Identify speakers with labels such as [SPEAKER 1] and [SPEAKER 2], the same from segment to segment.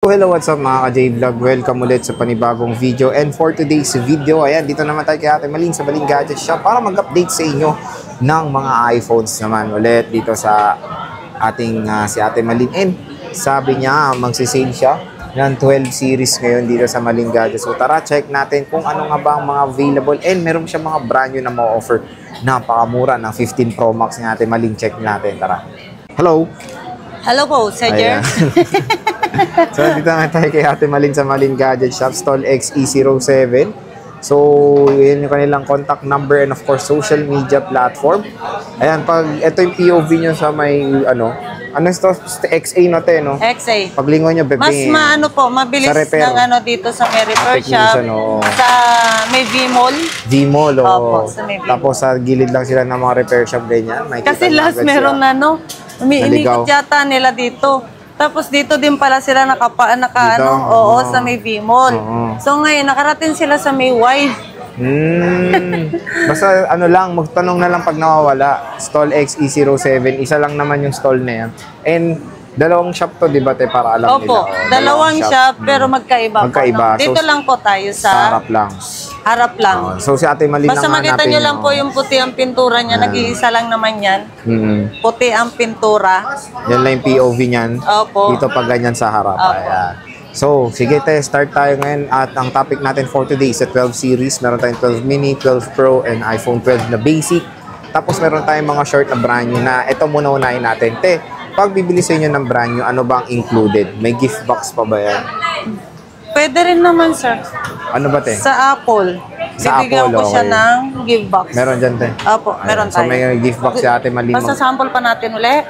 [SPEAKER 1] Hello, what's up mga ka-J-Vlog? Welcome ulit sa panibagong video. And for today's video, ayan, dito naman tayo kay Ate Malin sa Baling Gadget Shop para mag-update sa inyo ng mga iPhones naman ulit dito sa ating si Ate Malin. And sabi niya, magsisale siya ng 12 series ngayon dito sa Baling Gadget. So tara, check natin kung ano nga ba ang mga available. And meron siya mga brand new na ma-offer. Napakamura ng 15 Pro Max ni Ate Malin. Check natin, tara. Hello!
[SPEAKER 2] Hello po, Sir Jer.
[SPEAKER 1] So, dito na tayo kay Ate Malin sa Malin Gadget Shop, stall XE07. So, yun yung kanilang contact number and of course, social media platform. Ayan, pag ito yung POV nyo sa may, ano ito? XA na ito, no?
[SPEAKER 2] XA.
[SPEAKER 1] Paglingon nyo, bebe.
[SPEAKER 2] Mas mabilis ng ano dito sa may repair shop. Sa may V-Mall.
[SPEAKER 1] V-Mall, o.
[SPEAKER 2] Opo, sa may V-Mall.
[SPEAKER 1] Tapos sa gilid lang sila ng mga repair shop, ganyan.
[SPEAKER 2] Kasi last meron na, no? Umiinikot yata nila dito. Tapos dito din pala sila sa may V-Mall. So ngayon, nakarating sila sa may Y.
[SPEAKER 1] Basta ano lang, magtanong na lang pag nawawala. Stall XE07, isa lang naman yung stall na yan. And dalawang shop to, di ba, para alam nila?
[SPEAKER 2] Opo, dalawang shop, pero magkaiba po. No? Dito
[SPEAKER 1] so,
[SPEAKER 2] lang po tayo sa
[SPEAKER 1] harap lang.
[SPEAKER 2] Harap lang.
[SPEAKER 1] So si Ate Malin
[SPEAKER 2] basta makita nyo lang po yung puti ang pintura niya. Nag-iisa lang naman yan. Puti ang pintura.
[SPEAKER 1] Yan lang yung POV niyan.
[SPEAKER 2] Opo.
[SPEAKER 1] Dito pag ganyan sa harap. Ayan. So, sige tayo, start tayo ngayon. At ang topic natin for today is 12 series. Meron tayong 12 mini, 12 Pro, and iPhone 12 na basic. Tapos meron tayong mga short na brand new na ito muna unahin natin. Pag bibili sa inyo ng brand new, ano ba ang included? May gift box pa ba yan?
[SPEAKER 2] Pwede rin naman, sir.
[SPEAKER 1] Ano ba, te?
[SPEAKER 2] Sa Apple.
[SPEAKER 1] Sa
[SPEAKER 2] Bibigyan
[SPEAKER 1] Apple,
[SPEAKER 2] ko siya ng gift box.
[SPEAKER 1] Meron dyan, te?
[SPEAKER 2] Opo, meron tayo.
[SPEAKER 1] So, may gift box si Ate Malin.
[SPEAKER 2] Basta sample pa natin ulit.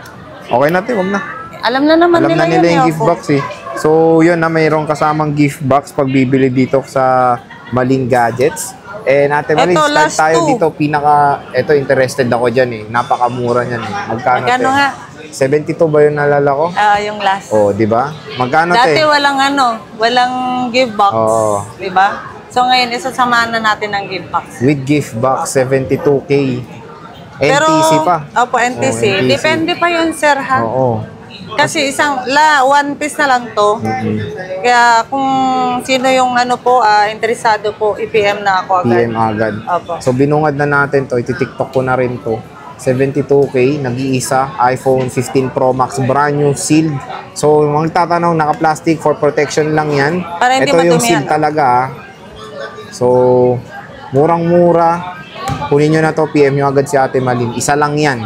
[SPEAKER 1] Okay natin, huwag na.
[SPEAKER 2] Alam na naman
[SPEAKER 1] nila yung gift box, eh. So, yun na, mayroong kasamang gift box pag bibili dito sa Malin Gadgets. Ate Malin, start tayo dito. Ito, interested ako dyan, eh. Napakamura niyan, eh. Magkano
[SPEAKER 2] nga?
[SPEAKER 1] 72 ba yung nalala ko?
[SPEAKER 2] Yung last.
[SPEAKER 1] Oh, di ba? Magkano
[SPEAKER 2] dati walang gift box.
[SPEAKER 1] Oh.
[SPEAKER 2] Di ba? So ngayon isasamahan na natin ang gift box.
[SPEAKER 1] With gift box, 72K. NTC pa.
[SPEAKER 2] Opo, NTC. Depende pa yun, sir, ha?
[SPEAKER 1] Oo.
[SPEAKER 2] Kasi one piece na lang to. Kaya kung sino yung interesado po, i-PM na ako agad.
[SPEAKER 1] PM agad.
[SPEAKER 2] Opo.
[SPEAKER 1] So binungad na natin to, iti-TikTok ko na rin to. 72K, nag-iisa, iPhone 15 Pro Max, brand new, sealed. So, magtatanong, naka-plastic for protection lang yan.
[SPEAKER 2] Para hindi
[SPEAKER 1] ito yung sealed talaga, ha? So, murang-mura. Kunin nyo na to, PM nyo agad si Ate Malin. Isa lang yan.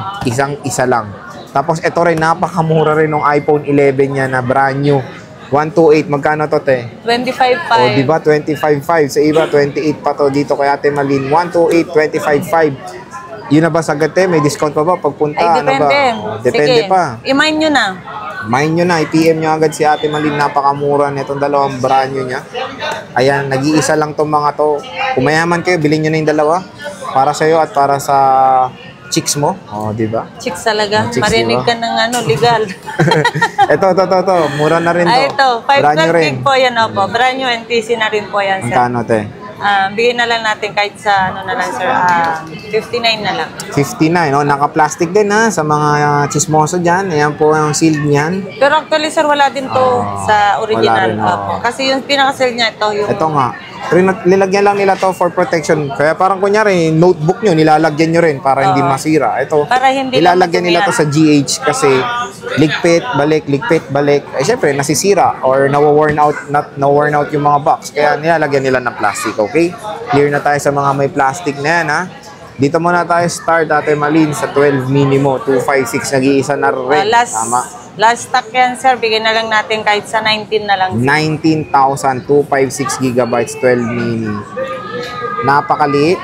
[SPEAKER 1] Isa lang. Tapos, ito rin, napakamura rin ng iPhone 11 niya na brand new. 128, magkano to, te?
[SPEAKER 2] 25.5.
[SPEAKER 1] O, diba? 25.5. Sa iba, 28 pa to dito kay Ate Malin. 128, 25.5. Yun na ba sagad, te? May discount pa ba pagpunta?
[SPEAKER 2] Ay, depende.
[SPEAKER 1] Depende
[SPEAKER 2] sige,
[SPEAKER 1] pa.
[SPEAKER 2] I-mind nyo na.
[SPEAKER 1] Mind nyo na. I-PM nyo agad si Ate Malin. Napakamura nitong dalawang brand new niya. Ayan, nag-iisa lang tong mga to. Kung mayaman kayo, bilhin nyo na yung dalawa. Para sa'yo at para sa chicks mo. O, diba?
[SPEAKER 2] Chicks talaga.
[SPEAKER 1] Chicks,
[SPEAKER 2] marinig
[SPEAKER 1] diba?
[SPEAKER 2] ka ng legal.
[SPEAKER 1] ito. Mura na rin to.
[SPEAKER 2] Ito. 512 gig po yan, opo. Brand new NTC na rin po yan, sir.
[SPEAKER 1] Magkano, te?
[SPEAKER 2] Bigyan na lang natin kahit sa sir, 59 na lang.
[SPEAKER 1] 59, no? Naka-plastic din, ha? Sa mga chismoso dyan. Ayan po ang sealed niyan.
[SPEAKER 2] Pero actually, sir, wala din to sa original.
[SPEAKER 1] Rin,
[SPEAKER 2] kasi yung pinaka-seal niya,
[SPEAKER 1] ito nga. Nilagyan lang nila to for protection. Kaya parang kunyari, notebook nyo, nilalagyan nyo rin para hindi masira. Ito,
[SPEAKER 2] para hindi
[SPEAKER 1] nilalagyan nila to sa GH kasi ligpit, balik. Eh, syempre, nasisira or na-worn out yung mga box. Kaya nilalagyan nila ng plastic, okay? Clear na tayo sa mga may plastic na yan, ha? Dito muna tayo start, Ate Malin, sa 12 minimo, 256, nag-iisa na rin.
[SPEAKER 2] Last stock yan, sir. Bigyan na lang natin kahit sa 19 na lang.
[SPEAKER 1] 19,256 gigabytes, 12 mini. Napakaliit.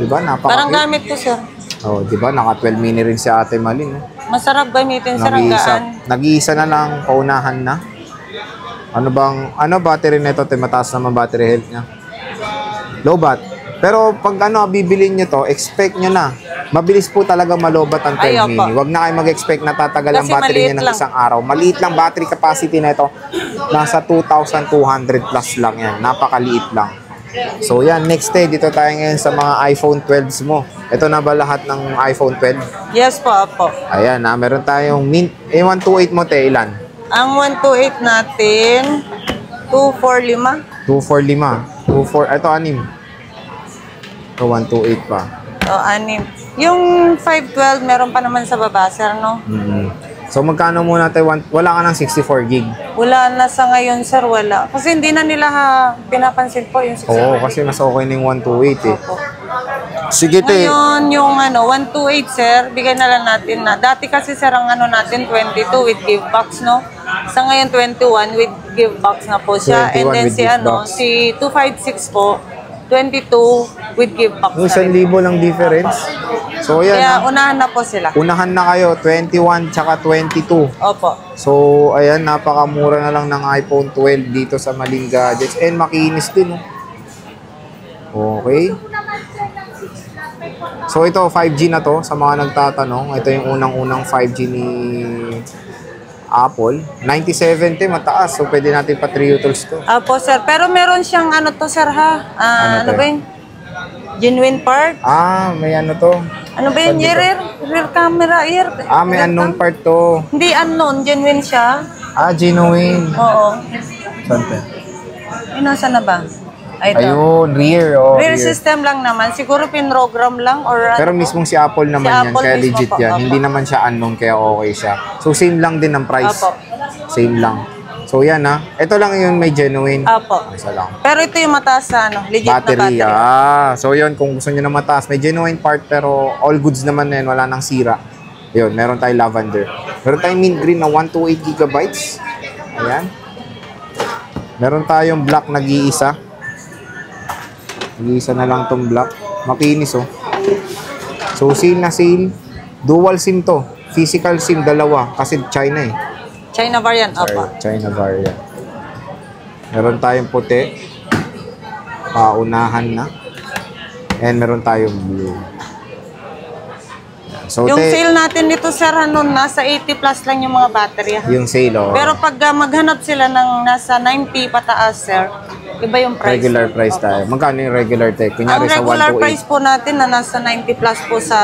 [SPEAKER 1] Diba? Napakaliit.
[SPEAKER 2] Parang gamit ko, sir.
[SPEAKER 1] Oh, diba? Naka 12 mini rin si Ate Malin.
[SPEAKER 2] Masarap gamitin, sir, ang gaan.
[SPEAKER 1] Nag-iisa na lang, paunahan na. Ano battery nito? Mataas naman battery health niya. Low bat. Pero pag bibilin nyo to, expect nyo na. Mabilis po talaga malobat ang 12 mini. Huwag na kayo mag-expect na tatagal ang battery niya ng isang araw. Maliit lang battery capacity na ito. Nasa 2,200 plus lang yan. Napakaliit lang. So yan, next dito tayo ngayon sa mga iPhone 12s mo. Ito na ba lahat ng iPhone 12?
[SPEAKER 2] Yes po, po.
[SPEAKER 1] Ayan, meron tayong A128 mo, ilan?
[SPEAKER 2] Ang 128 natin, 245.
[SPEAKER 1] 245. 24, ito 6. Ito 128 pa.
[SPEAKER 2] O, 6. Yung 512, meron pa naman sa baba, sir, no?
[SPEAKER 1] So magkano muna tayo? Wala ka ng 64 gig.
[SPEAKER 2] Wala na sa ngayon, sir, wala. Kasi hindi na nila pinapansin po yung 64
[SPEAKER 1] Oo,
[SPEAKER 2] gig.
[SPEAKER 1] kasi mas okay na yung 128 eh.
[SPEAKER 2] Opo.
[SPEAKER 1] Sige te.
[SPEAKER 2] Ngayon, yung 128, sir, bigay na lang natin na. Dati kasi, sir, ang natin, 22 with give box, no? Sa ngayon, 21 with give box na po siya. And
[SPEAKER 1] 21
[SPEAKER 2] then
[SPEAKER 1] with gift box.
[SPEAKER 2] si 256 po, 22 with give box
[SPEAKER 1] Yung
[SPEAKER 2] na rin.
[SPEAKER 1] 1,000 lang difference. So yan.
[SPEAKER 2] Kaya unahan na po sila.
[SPEAKER 1] Unahan na kayo, 21 tsaka 22.
[SPEAKER 2] Opo.
[SPEAKER 1] So, ayan, napakamura na lang ng iPhone 12 dito sa Maling Gadgets. And makinis din, oh. Okay. So, ito, 5G na to sa mga nagtatanong. Ito yung unang-unang 5G ni Apple. 97 mataas. So, pwede natin pa 3 utils to.
[SPEAKER 2] Opo, sir. Pero meron siyang to, sir, ha?
[SPEAKER 1] Ano to?
[SPEAKER 2] Ba yun? Genuine part?
[SPEAKER 1] May ano to.
[SPEAKER 2] Ano ba yun? Rear camera,
[SPEAKER 1] May unknown part to.
[SPEAKER 2] Hindi unknown, genuine siya.
[SPEAKER 1] Genuine.
[SPEAKER 2] Oo.
[SPEAKER 1] Saan to?
[SPEAKER 2] Nasa na ba? Ay, ito.
[SPEAKER 1] Ayun, rear. Oh,
[SPEAKER 2] Rear system lang naman. Siguro pinrogram lang or
[SPEAKER 1] Pero mismong si Apple naman yan,
[SPEAKER 2] Apple
[SPEAKER 1] kaya
[SPEAKER 2] mismo
[SPEAKER 1] legit
[SPEAKER 2] po,
[SPEAKER 1] yan.
[SPEAKER 2] opo.
[SPEAKER 1] Hindi naman siya unknown, kaya okay siya. So, same lang din ang price.
[SPEAKER 2] Opo.
[SPEAKER 1] Same lang. So, yan ha. Ito lang yung may genuine.
[SPEAKER 2] Apo.
[SPEAKER 1] Isa lang.
[SPEAKER 2] Pero ito yung mataas sa legit
[SPEAKER 1] Battery.
[SPEAKER 2] na battery.
[SPEAKER 1] So, yun, kung gusto nyo na mataas, may genuine part, pero all goods naman na yun, wala nang sira. Yun, meron tayong lavender. Meron tayong mint green na 128 gigabytes. Ayan. Meron tayong black nag-iisa. Nag-iisa na lang tong black. Makinis, oh. So, sale na sale. Dual SIM to. Physical SIM, dalawa. Kasi China eh.
[SPEAKER 2] China variant,
[SPEAKER 1] Sorry,
[SPEAKER 2] opo.
[SPEAKER 1] China variant. Meron tayong puti. Paunahan na. And meron tayong blue. So,
[SPEAKER 2] Yung sale natin dito, sir, nasa 80 plus lang yung mga battery.
[SPEAKER 1] yung sale, oh.
[SPEAKER 2] Pero pag maghanap sila ng nasa 90 pataas, sir, iba yung price.
[SPEAKER 1] Regular price tayo. Magkano yung regular tech?
[SPEAKER 2] Ang
[SPEAKER 1] Kunyari sa
[SPEAKER 2] regular
[SPEAKER 1] 128.
[SPEAKER 2] price po natin na nasa 90 plus po sa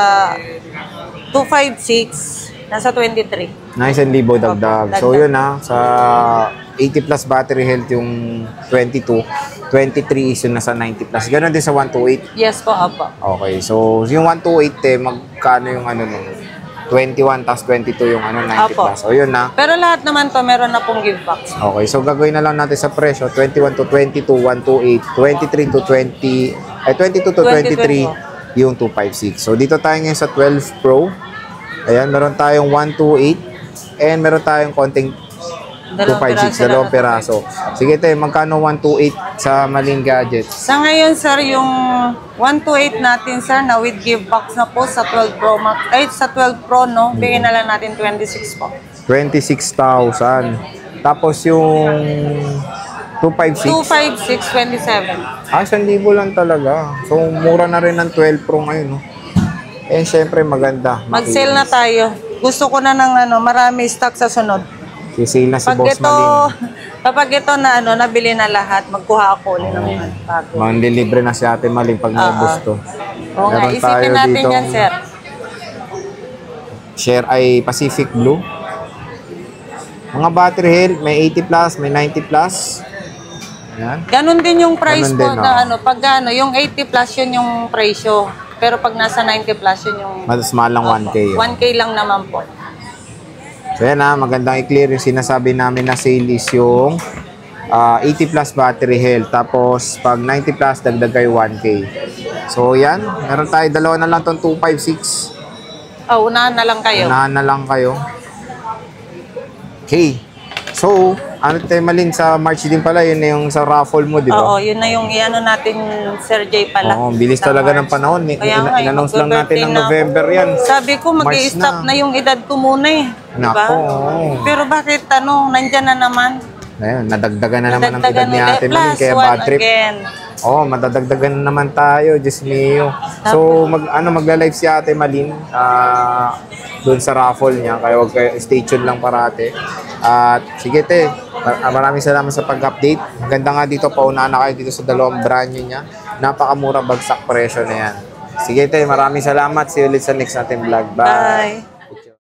[SPEAKER 2] 256, nasa 23.
[SPEAKER 1] Nice and libo dagdag. So yun ha, sa 80 plus battery health yung 22, 23 is yung nasa 90 plus. Ganon din sa 128.
[SPEAKER 2] Yes po, opo.
[SPEAKER 1] Okay, so yung 128 magkano yung nun? 21 tas 22 yung 90
[SPEAKER 2] Apo.
[SPEAKER 1] plus. So yun na.
[SPEAKER 2] Pero lahat naman to meron na pong give box.
[SPEAKER 1] Okay, so gagawin na lang natin sa presyo, 21 to 22, 128, 23 to 20, 22 to 23, yung 256. So dito tayo ngayon sa 12 Pro. Ayan, meron tayong 128 and meron tayong konting 256, dalawang peraso. Sige tayo, magkano 128 sa Maling Gadgets?
[SPEAKER 2] Sa ngayon, sir, yung 128 natin, sir, na with give box na po sa 12 Pro Max, ay sa 12 Pro, no? Bigyan na lang natin 26 po.
[SPEAKER 1] 26,000. Tapos yung 256.
[SPEAKER 2] 256, 27.
[SPEAKER 1] 1,000 lang talaga. So, mura na rin ng 12 Pro ngayon, no? Eh, syempre, maganda.
[SPEAKER 2] Mag-sale na tayo. Gusto ko na ng marami stock sa sunod.
[SPEAKER 1] Sisale na si
[SPEAKER 2] Pag
[SPEAKER 1] Boss
[SPEAKER 2] ito,
[SPEAKER 1] Maling.
[SPEAKER 2] kapag ito na nabili na lahat, magkuha ako ulit ng bago.
[SPEAKER 1] Manlilibre na si Ate Maling pag naubos to.
[SPEAKER 2] Oo nga,
[SPEAKER 1] Meron
[SPEAKER 2] isipin
[SPEAKER 1] tayo
[SPEAKER 2] natin
[SPEAKER 1] ditong
[SPEAKER 2] yan, sir.
[SPEAKER 1] Share ay Pacific Blue. Mga battery health, may 80 plus, may 90 plus. Ayan.
[SPEAKER 2] Ganon din yung price
[SPEAKER 1] Ganon
[SPEAKER 2] po
[SPEAKER 1] din,
[SPEAKER 2] na pag yung 80 plus yun yung presyo. Pero pag nasa 90 plus yun yung
[SPEAKER 1] Mas mahal lang 1K. oh.
[SPEAKER 2] 1K lang naman po.
[SPEAKER 1] So yan magandang i-clear yung sinasabi namin na sale is yung 80 plus battery health. Tapos pag 90 plus, dagdag kayo 1K. So yan, meron tayo dalawa na lang tong 256.
[SPEAKER 2] Oh, unahan na lang kayo.
[SPEAKER 1] Unahan na lang kayo. Okay. So, tayo Malin, sa March din pala, yun na yung sa raffle mo, di ba?
[SPEAKER 2] Oo, yun na yung natin, Sir Jay pala.
[SPEAKER 1] Oo, bilis talaga ng panahon.
[SPEAKER 2] Kaya nga,
[SPEAKER 1] In-announce lang natin ng
[SPEAKER 2] mag-birthday na
[SPEAKER 1] November yan.
[SPEAKER 2] Sabi ko, mag-i-stop na yung edad ko muna eh. Diba?
[SPEAKER 1] Nako, oo.
[SPEAKER 2] Pero bakit, nandyan na naman?
[SPEAKER 1] Ayun, nadagdagan na naman ang edad ni
[SPEAKER 2] ulit.
[SPEAKER 1] Ate Malin,
[SPEAKER 2] Plus
[SPEAKER 1] kaya
[SPEAKER 2] one
[SPEAKER 1] bad trip.
[SPEAKER 2] again.
[SPEAKER 1] Oo, madadagdagan na naman tayo, Diyos mio. So, magla-live si Ate Malin doon sa raffle niya. Kaya wag kayo, stay tuned lang parate. At sige te, maraming salamat sa pag-update. Ganda nga dito, paunahan na kayo dito sa dalawang brand new niya. Napakamura, bagsak presyo na yan. Sige te, maraming salamat. See you ulit sa next natin vlog. Bye!
[SPEAKER 2] Bye!